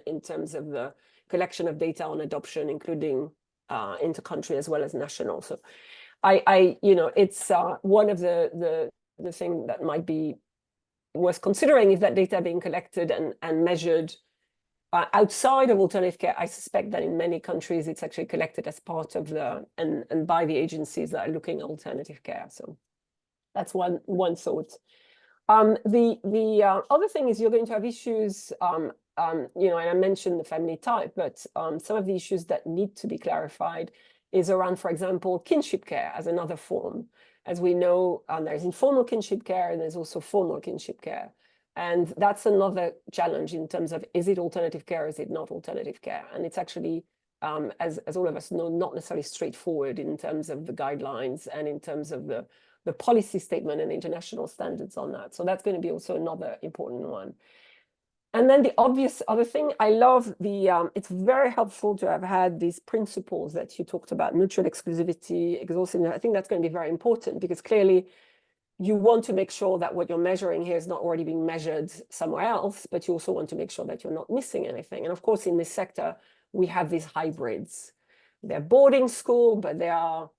in terms of the collection of data on adoption, including inter-country as well as national. So it's one of the thing that might be worth considering, if that data being collected and measured outside of alternative care. I suspect that in many countries it's actually collected as part of and by the agencies that are looking at alternative care. So that's one thought. The other thing is you're going to have issues, and I mentioned the family type, but some of the issues that need to be clarified is around, for example, kinship care as another form. As we know, there's informal kinship care and there's also formal kinship care. And that's another challenge in terms of, is it alternative care, is it not alternative care? And it's actually, as all of us know, not necessarily straightforward in terms of the guidelines and in terms of the policy statement and international standards on that. So that's going to be also another important one. And then the obvious other thing, I love it's very helpful to have had these principles that you talked about, mutual exclusivity, exhaustion. I think that's going to be very important because clearly you want to make sure that what you're measuring here is not already being measured somewhere else, but you also want to make sure that you're not missing anything. And of course, in this sector, we have these hybrids. They're boarding school, but they're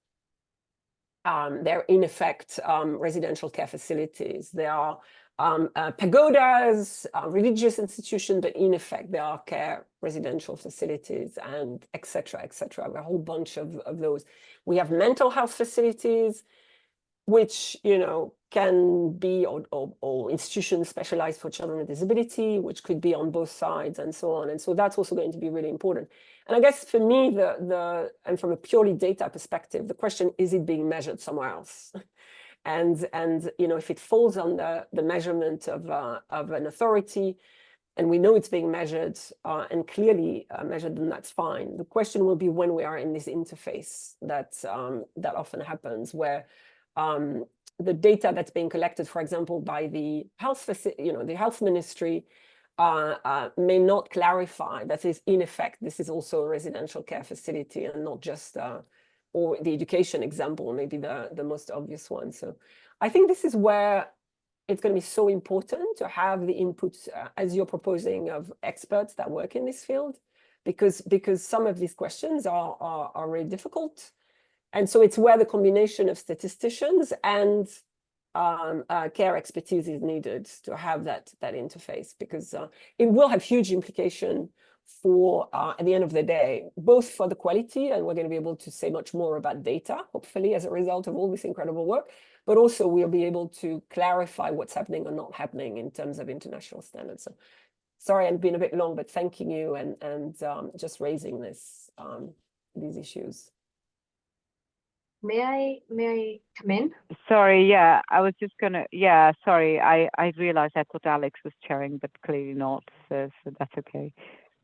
in effect residential care facilities. They are pagodas, religious institutions, but in effect, they are care residential facilities and et cetera, a whole bunch of those. We have mental health facilities, which, can be, or institutions specialized for children with disability, which could be on both sides and so on. And so that's also going to be really important. And I guess for me, and from a purely data perspective, the question, is it being measured somewhere else? And if it falls under the measurement of an authority, and we know it's being measured and clearly measured, then that's fine. The question will be when we are in this interface that often happens, where the data that's being collected, for example, by the the health ministry may not clarify that is, in effect, this is also a residential care facility and not just or the education example, maybe the most obvious one. So I think this is where it's going to be so important to have the inputs, as you're proposing, of experts that work in this field, because some of these questions are really difficult. And so it's where the combination of statisticians and care expertise is needed to have that interface, because it will have huge implication for, at the end of the day, both for the quality, and we're going to be able to say much more about data, hopefully, as a result of all this incredible work, but also we'll be able to clarify what's happening or not happening in terms of international standards. So, sorry, I've been a bit long, but thanking you and just raising these issues. May I come in? Sorry, yeah, I was just gonna, sorry, I realized I thought Alex was chairing, but clearly not, so that's okay.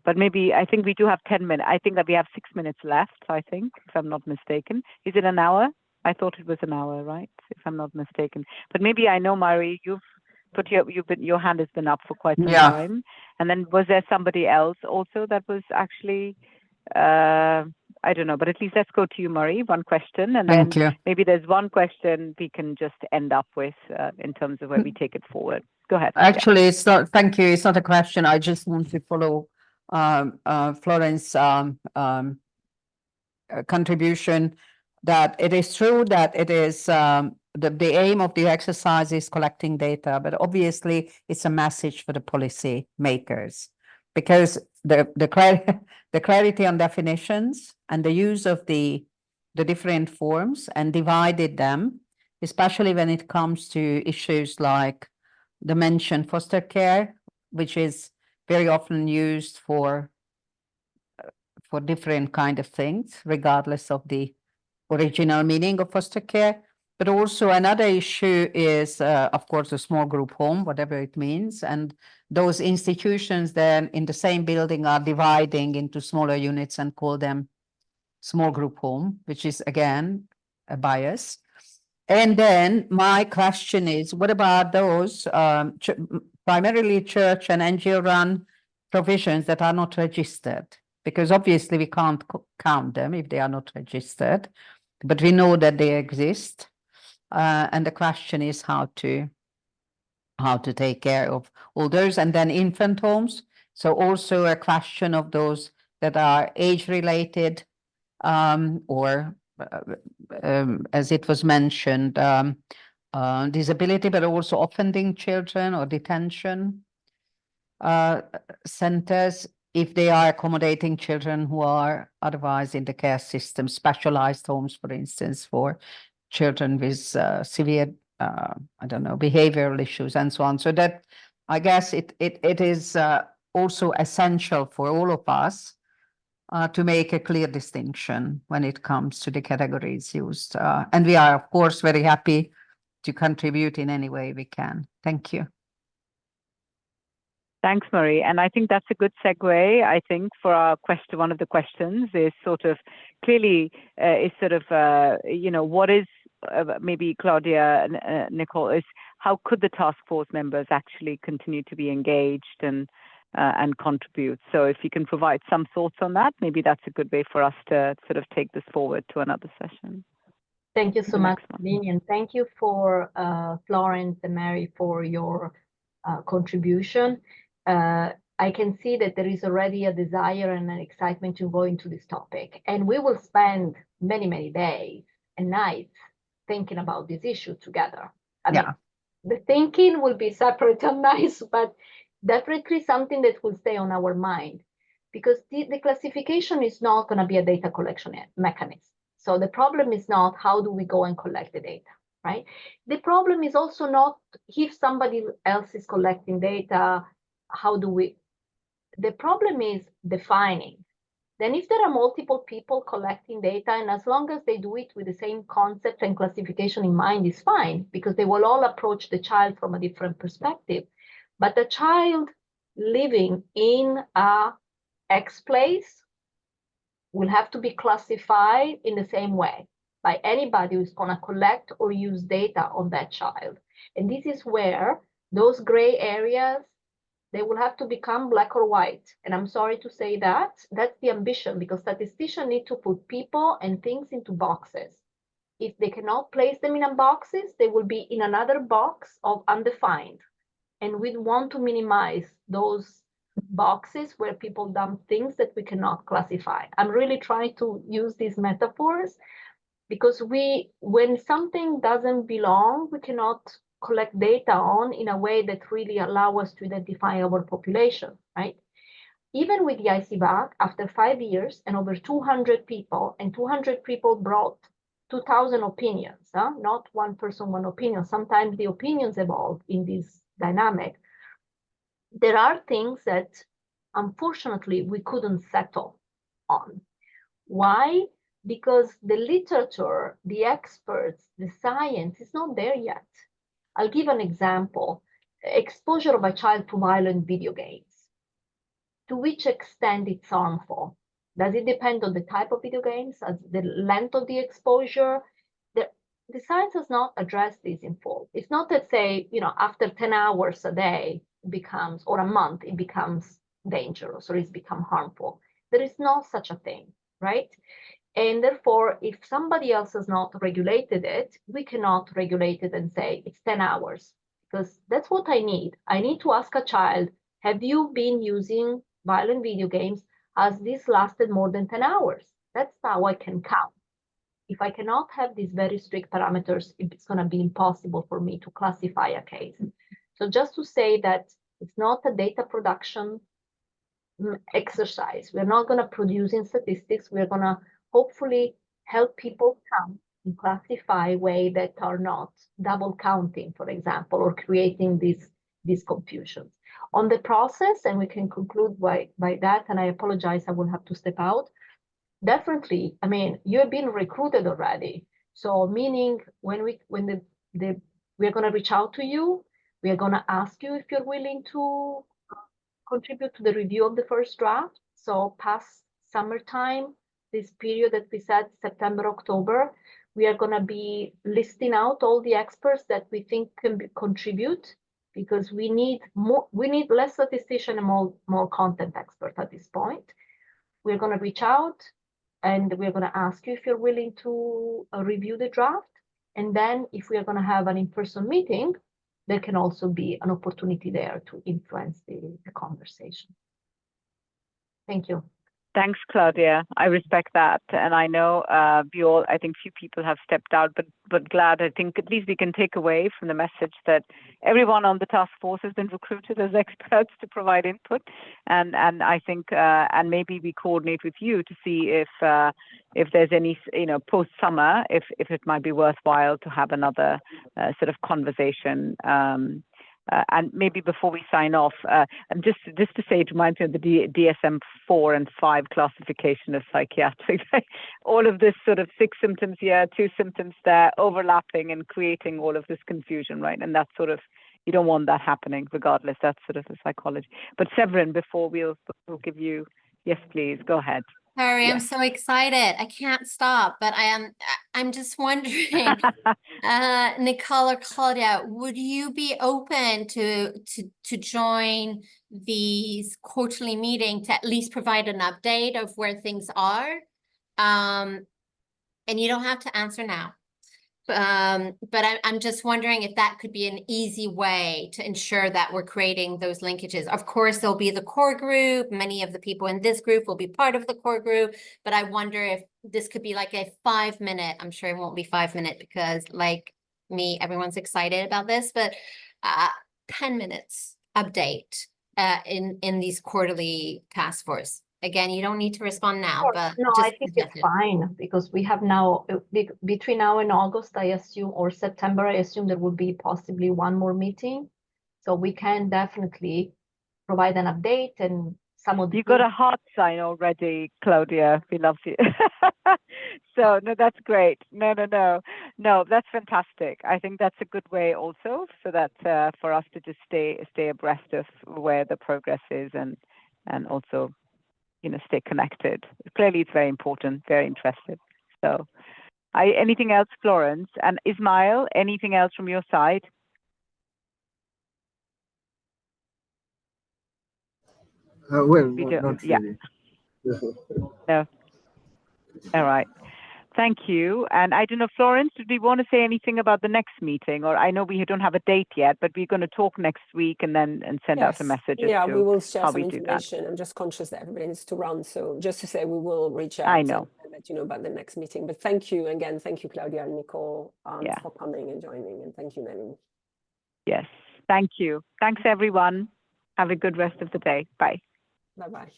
But maybe, I think we do have 10 minutes. I think that we have 6 minutes left, I think, if I'm not mistaken. Is it an hour? I thought it was an hour, right? If I'm not mistaken. But maybe I know, Mari, you've put your hand has been up for quite some time. And then was there somebody else also that was actually, I don't know, but at least let's go to you, Mari, one question. And Thank then you. maybe there's one question we can just end up with in terms of where we take it forward. Go ahead. Actually, it's not, thank you. It's not a question. I just want to follow Florence contribution, that it is true that it is the aim of the exercise is collecting data, but obviously it's a message for the policy makers, because the clarity on definitions and the use of the different forms and divided them, especially when it comes to issues like the mentioned foster care, which is very often used for for different kind of things, regardless of the original meaning of foster care. But also another issue is, of course, a small group home, whatever it means. And those institutions then in the same building are dividing into smaller units and call them small group home, which is again a bias. And then my question is, what about those primarily church and NGO run provisions that are not registered? Because obviously we can't count them if they are not registered, but we know that they exist. And the question is how to take care of all those, and then infant homes. So also a question of those that are age related, or as it was mentioned, disability, but also offending children or detention centers, if they are accommodating children who are otherwise in the care system, specialized homes, for instance, for children with severe, I don't know, behavioral issues and so on. So that, I guess it is also essential for all of us to make a clear distinction when it comes to the categories used. And we are, of course, very happy to contribute in any way we can. Thank you. Thanks, Marie. And I think that's a good segue, I think, for our question. One of the questions is sort of clearly what is maybe Claudia and Nicole, is how could the task force members actually continue to be engaged and contribute? So if you can provide some thoughts on that, maybe that's a good way for us to sort of take this forward to another session. Thank you so much, Lini, and thank you for Florence and Mary for your contribution. I can see that there is already a desire and an excitement to go into this topic, and we will spend many, many days and nights thinking about this issue together. I mean, the thinking will be separate and nice, but definitely something that will stay on our mind, because the classification is not going to be a data collection mechanism. So the problem is not how do we go and collect the data, right? The problem is also not if somebody else is collecting data, how do we? The problem is defining. Then if there are multiple people collecting data, and as long as they do it with the same concept and classification in mind, is fine, because they will all approach the child from a different perspective. But the child living in a X place will have to be classified in the same way by anybody who's going to collect or use data on that child. And this is where those gray areas, they will have to become black or white. And I'm sorry to say that, that's the ambition, because statisticians need to put people and things into boxes. If they cannot place them in boxes, they will be in another box of undefined. And we want to minimize those boxes where people dump things that we cannot classify. I'm really trying to use these metaphors because when something doesn't belong, we cannot collect data on in a way that really allow us to identify our population, right? Even with the ICBAC, after 5 years and over 200 people, and 200 people brought 2,000 opinions, not one person, one opinion. Sometimes the opinions evolve in this dynamic. There are things that, unfortunately, we couldn't settle on. Why? Because the literature, the experts, the science is not there yet. I'll give an example. Exposure of a child to violent video games. To which extent it's harmful? Does it depend on the type of video games, the length of the exposure? The science has not addressed this in full. It's not that, say, after 10 hours a day becomes, or a month, it becomes dangerous or it's become harmful. There is no such a thing, right? And therefore, if somebody else has not regulated it, we cannot regulate it and say it's 10 hours, because that's what I need. I need to ask a child, have you been using violent video games? Has this lasted more than 10 hours? That's how I can count. If I cannot have these very strict parameters, it's going to be impossible for me to classify a case. So just to say that it's not a data production exercise. We're not going to produce in statistics. We're going to hopefully help people count and classify ways that are not double counting, for example, or creating these confusions. On the process, and we can conclude by that, and I apologize, I will have to step out. definitely, I mean, you have been recruited already. So meaning when we're gonna reach out to you, we are gonna ask you if you're willing to contribute to the review of the first draft. So past summertime, this period that we said, September, October, we are gonna be listing out all the experts that we think can contribute, because we need less statistician and more content expert at this point. We're gonna reach out and we're gonna ask you if you're willing to review the draft. And then if we are gonna have an in-person meeting, there can also be an opportunity there to influence the conversation. Thank you. Thanks, Claudia. I respect that. And I know I think few people have stepped out, but glad. I think at least we can take away from the message that everyone on the task force has been recruited as experts to provide input. And I think, and maybe we coordinate with you to see if there's any, post summer, if it might be worthwhile to have another sort of conversation. And maybe before we sign off, and just to say, it reminds me of the DSM-4 and 5 classification of psychiatric. All of this sort of 6 symptoms here, 2 symptoms there, overlapping and creating all of this confusion, right? And that's sort of, you don't want that happening regardless. That's sort of the psychology. But Severin, before we'll give you, yes, please, go ahead. Sorry, I'm Yes. so excited. I can't stop, but I'm just wondering, Nicole or Claudia, would you be open to join these quarterly meeting to at least provide an update of where things are? And you don't have to answer now. But I'm just wondering if that could be an easy way to ensure that we're creating those linkages. Of course, there'll be the core group. Many of the people in this group will be part of the core group, but I wonder if this could be like a 5-minute, I'm sure it won't be 5-minute because like me, everyone's excited about this, but 10 minutes update in these quarterly task force. Again, you don't need to respond now, but No, just I think it's fine because we have now, between now and August, I assume, or September, I assume there will be possibly one more meeting. So we can definitely provide an update and some of the. You got a heart sign already, Claudia. We love you. So no, that's great. No, that's fantastic. I think that's a good way also, so that for us to just stay abreast of where the progress is and also, stay connected. Clearly, it's very important, very interested. So, anything else, Florence? And Ismail, anything else from your side? Well, We not don't, yeah. really. No. All right. Thank you. And I don't know, Florence, did we want to say anything about the next meeting? Or I know we don't have a date yet, but we're going to talk next week and send out a message as Yeah, to we will share how some we do that. information. I'm just conscious that everybody needs to run. So just to say, we will reach out I know. and let you know about the next meeting. But thank you again. Thank you, Claudia and Nicole, Yeah. for coming and joining. And thank you, Melanie. Yes. Thank you. Thanks, everyone. Have a good rest of the day. Bye. Bye-bye.